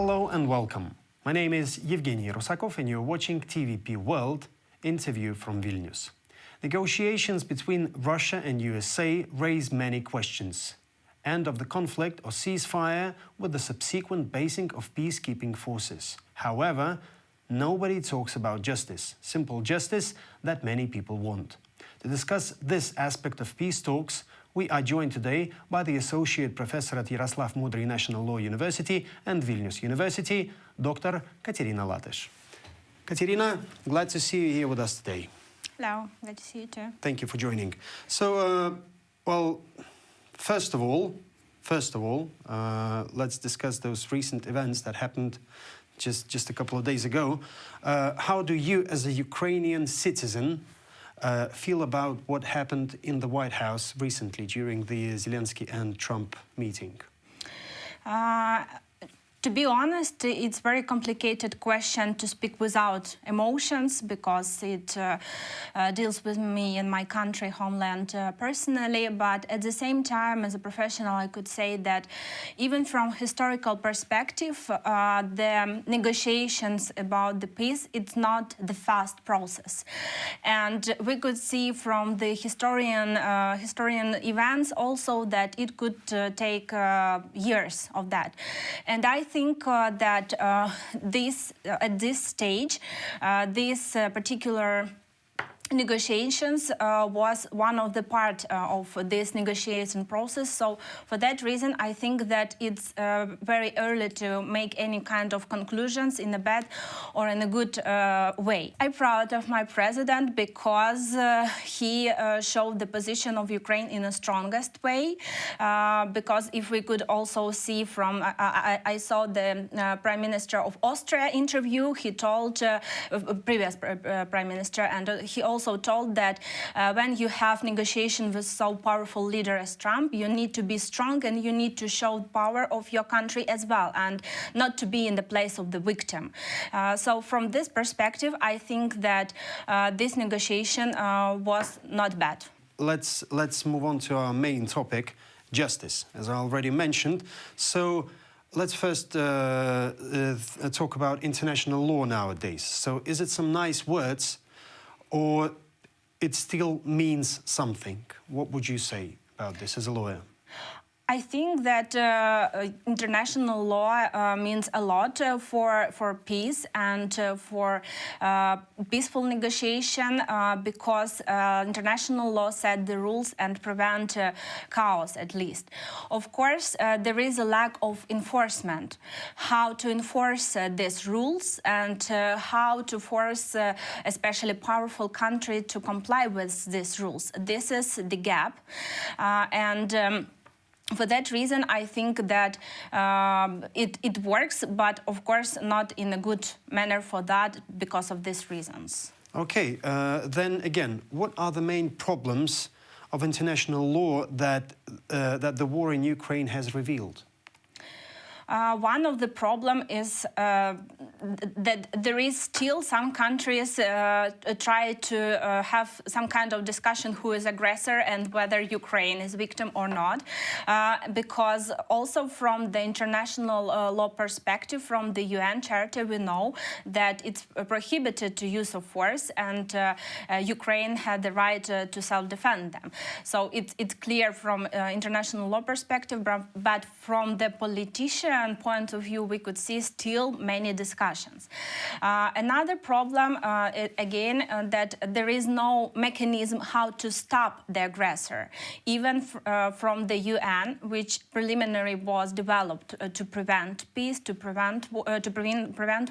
Hello and welcome. My name is Evgeny Rusakov and you're watching TVP World interview from Vilnius. Negotiations between Russia and USA raise many questions. End of the conflict or ceasefire with the subsequent basing of peacekeeping forces. However, nobody talks about justice, simple justice that many people want. To discuss this aspect of peace talks, we are joined today by the Associate Professor at Yaroslav Mudryi National Law University and Vilnius University, Dr. Kateryna Latysh. Kateryna, glad to see you here with us today. Hello, glad to see you too. Thank you for joining. So, first of all, let's discuss those recent events that happened just a couple of days ago. How do you, as a Ukrainian citizen, feel about what happened in the White House recently during the Zelensky and Trump meeting? To be honest, it's a very complicated question to speak without emotions because it deals with me and my country, homeland, personally. But at the same time, as a professional, I could say that even from historical perspective, the negotiations about the peace, it's not the fast process. And we could see from the historian events also that it could take years of that. And I think that at this stage, this particular negotiations was one of the part of this negotiation process. So for that reason, I think that it's very early to make any kind of conclusions in a bad or in a good way. I'm proud of my president because he showed the position of Ukraine in the strongest way. Because if we could also see from, I saw the Prime Minister of Austria interview, he told, previous Prime Minister, and he also told that when you have negotiation with so powerful leader as Trump, you need to be strong and you need to show power of your country as well and not to be in the place of the victim. So from this perspective, I think that this negotiation was not bad. Let's move on to our main topic, justice, as I already mentioned. So let's first talk about international law nowadays. So is it some nice words, or it still means something? What would you say about this as a lawyer? I think that international law means a lot for peace and for peaceful negotiation because international law set the rules and prevent chaos, at least. Of course, there is a lack of enforcement. How to enforce these rules and how to force especially powerful country to comply with these rules. This is the gap. For that reason, I think that it works, but of course not in a good manner for that because of these reasons. Okay, then again, what are the main problems of international law that the war in Ukraine has revealed? One of the problem is that there is still some countries try to have some kind of discussion who is aggressor and whether Ukraine is victim or not, because also from the international law perspective, from the UN Charter, we know that it's prohibited to use of force, and Ukraine had the right to self-defend them. So it's clear from international law perspective, but from the politician point of view, we could see still many discussions. Another problem, again, that there is no mechanism how to stop the aggressor, even from the UN, which preliminary was developed to prevent peace, to prevent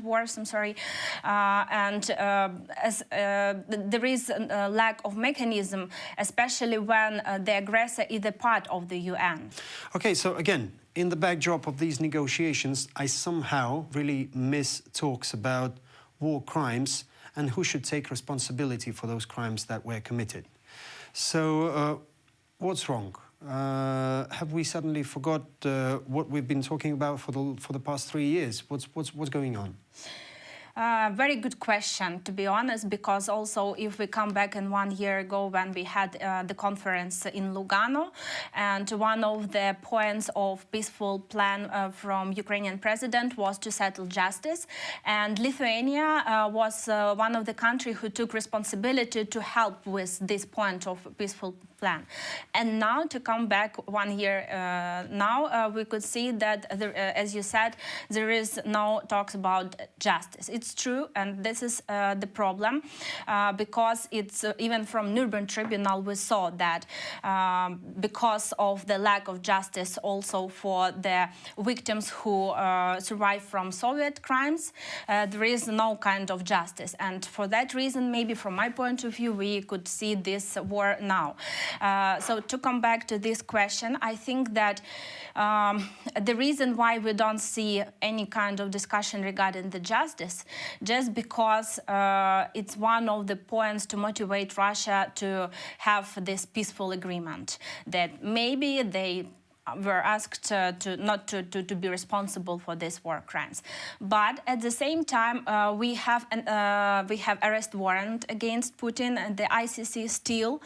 wars. I'm sorry, and as there is a lack of mechanism, especially when the aggressor is a part of the UN. Okay, so again, in the backdrop of these negotiations, I somehow really miss talks about war crimes and who should take responsibility for those crimes that were committed. So, what's wrong? Have we suddenly forgot what we've been talking about for the past 3 years? What's going on? Very good question, to be honest, because also if we come back in 1 year ago when we had the conference in Lugano, and one of the points of peaceful plan from Ukrainian president was to settle justice, and Lithuania was one of the countries who took responsibility to help with this point of peaceful plan. And now to come back 1 year now, we could see that, as you said, there is no talks about justice. It's true, and this is the problem, because it's even from Nuremberg Tribunal we saw that because of the lack of justice also for the victims who survived from Soviet crimes, there is no kind of justice. And for that reason, maybe from my point of view, we could see this war now. So to come back to this question, I think that the reason why we don't see any kind of discussion regarding the justice, just because it's one of the points to motivate Russia to have this peaceful agreement, that maybe they were asked not to be responsible for these war crimes. But at the same time, we have arrest warrant against Putin and the ICC still.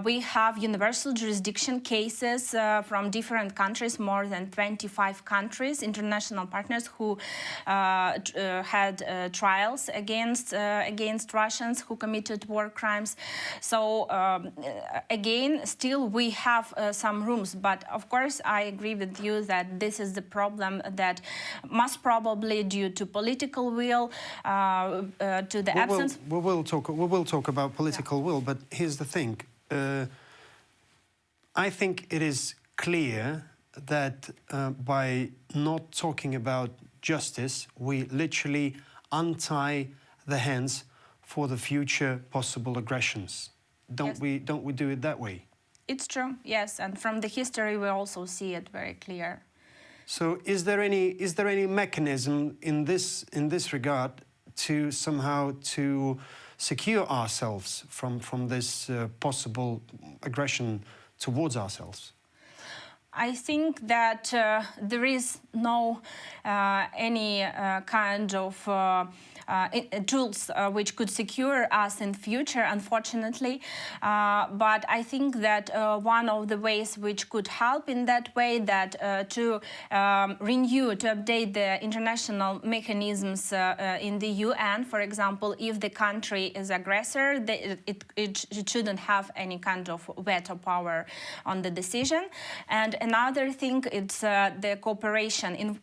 We have universal jurisdiction cases from different countries, more than 25 countries, international partners who had trials against Russians who committed war crimes. So again, still we have some rooms, but of course I agree with you that this is the problem that most probably due to political will, to the absence. We will talk about political will, but here's the thing. I think it is clear that by not talking about justice, we literally untie the hands for the future possible aggressions. Don't we do it that way? It's true, yes, and from the history we also see it very clear. So, is there any mechanism in this regard to somehow to secure ourselves from this possible aggression towards ourselves? I think that there is no any kind of tools which could secure us in future, unfortunately. But I think that one of the ways which could help in that way, that to renew, to update the international mechanisms in the UN, for example, if the country is aggressor, it shouldn't have any kind of veto power on the decision. And another thing, it's the cooperation,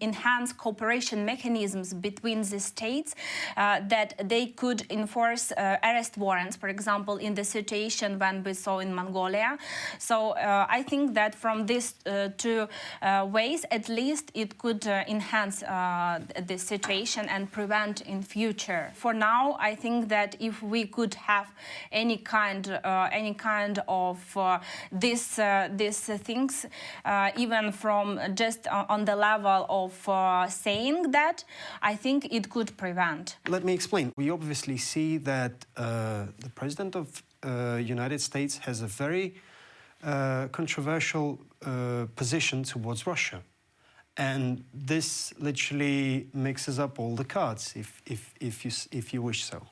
enhanced cooperation mechanisms between the states, that they could enforce arrest warrants, for example, in the situation when we saw in Mongolia. So I think that from these two ways, at least it could enhance the situation and prevent in future. For now, I think that if we could have any kind of these things, even from just on the level of saying that, I think it could prevent. Let me explain. We obviously see that the President of United States has a very controversial position towards Russia. And this literally mixes up all the cards, if you wish so.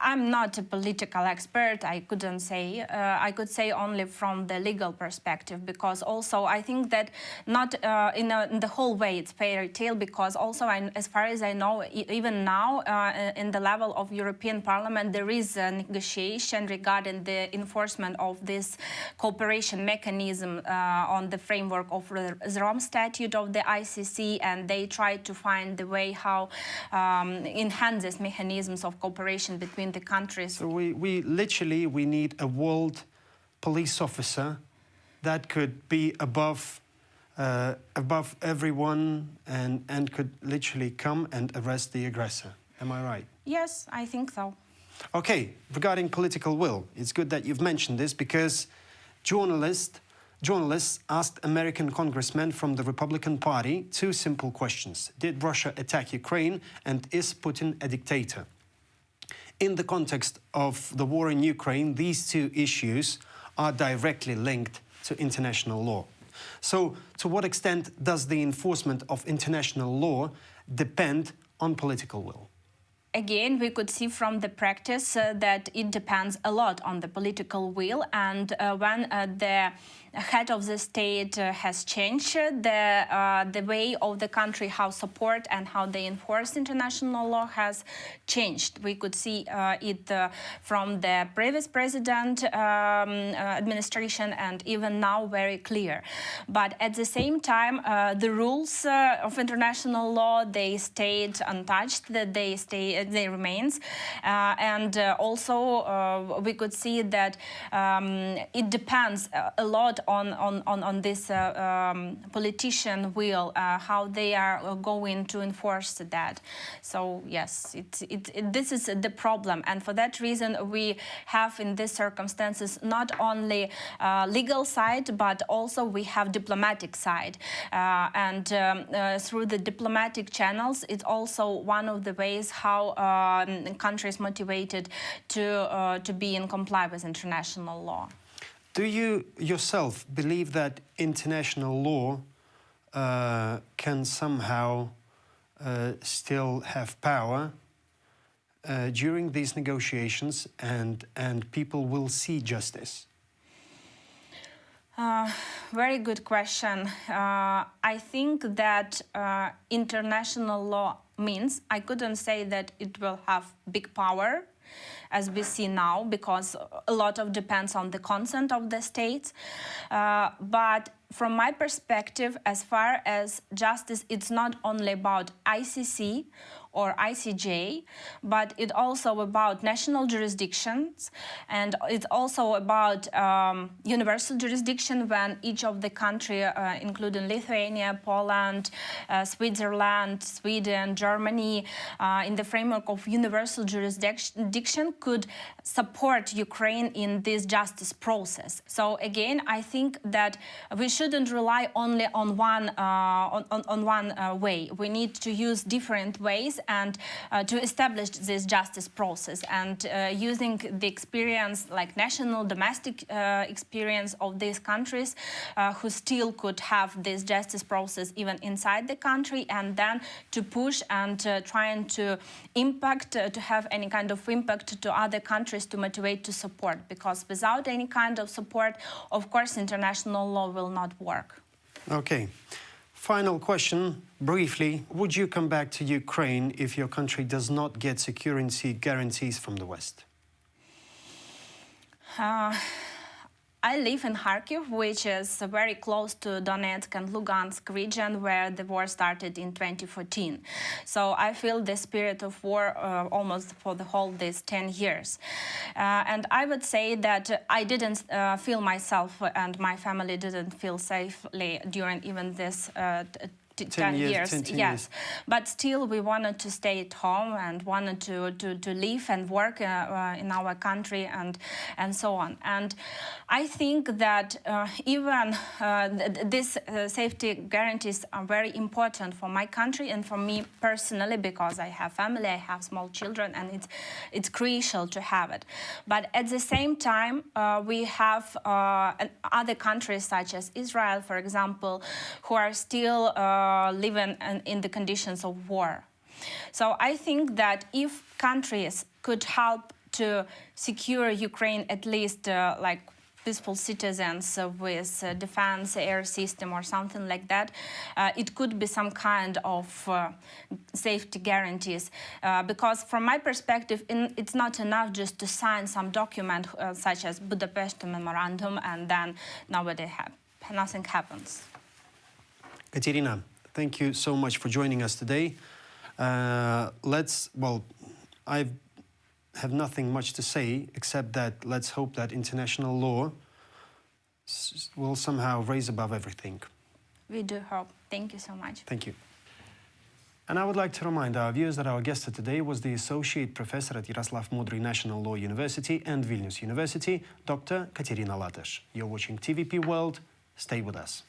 I'm not a political expert, I couldn't say. I could say only from the legal perspective, because also I think that not in the whole way it's fairy tale, because also as far as I know, even now in the level of European Parliament, there is a negotiation regarding the enforcement of this cooperation mechanism on the framework of the Rome Statute of the ICC, and they try to find the way how enhance these mechanisms of cooperation between the countries. So we literally need a world police officer that could be above everyone and could literally come and arrest the aggressor. Am I right? Yes, I think so. Okay, regarding political will, it's good that you've mentioned this, because journalists asked American congressmen from the Republican Party two simple questions. Did Russia attack Ukraine, and is Putin a dictator? In the context of the war in Ukraine, these two issues are directly linked to international law. So, to what extent does the enforcement of international law depend on political will? Again, we could see from the practice that it depends a lot on the political will, and when the head of the state has changed the way of the country how support and how they enforce international law has changed. We could see it from the previous president administration and even now very clear. But at the same time, the rules of international law, they stayed untouched, that they remains, and also we could see that it depends a lot on this politician will, how they are going to enforce that. So yes, this is the problem, and for that reason we have in these circumstances not only legal side but also we have diplomatic side, and through the diplomatic channels it's also one of the ways how countries motivated to be in compliance with international law. Do you yourself believe that international law can somehow still have power during these negotiations, and people will see justice? Very good question. I think that international law means, I couldn't say that it will have big power as we see now, because a lot of depends on the consent of the states. But from my perspective, as far as justice, it's not only about ICC or ICJ, but it's also about national jurisdictions, and it's also about universal jurisdiction when each of the country, including Lithuania, Poland, Switzerland, Sweden, Germany, in the framework of universal jurisdiction could support Ukraine in this justice process. So again, I think that we shouldn't rely only on one way. We need to use different ways and to establish this justice process, and using the experience, like national domestic experience of these countries who still could have this justice process even inside the country, and then to push and trying to impact, to have any kind of impact to other countries to motivate to support, because without any kind of support, of course, international law will not work. Okay. Final question, briefly. Would you come back to Ukraine if your country does not get security guarantees from the West? I live in Kharkiv, which is very close to Donetsk and Lugansk region, where the war started in 2014. So I feel the spirit of war almost for the whole these 10 years. And I would say that I didn't feel myself and my family didn't feel safely during even this 10 years. 10 yes, years. But still we wanted to stay at home and wanted to live and work in our country and so on. And I think that even these safety guarantees are very important for my country and for me personally, because I have family, I have small children, and it's crucial to have it. But at the same time, we have other countries such as Israel, for example, who are still living in the conditions of war. So I think that if countries could help to secure Ukraine, at least like peaceful citizens with defense air system or something like that, it could be some kind of safety guarantees. Because from my perspective, it's not enough just to sign some document such as Budapest Memorandum and then nothing happens. Kateryna, thank you so much for joining us today. I have nothing much to say except that let's hope that international law will somehow raise above everything. We do hope. Thank you so much. Thank you. And I would like to remind our viewers that our guest today was the Associate Professor at Yaroslav Mudryi National Law University and Vilnius University, Dr. Kateryna Latysh. You're watching TVP World. Stay with us.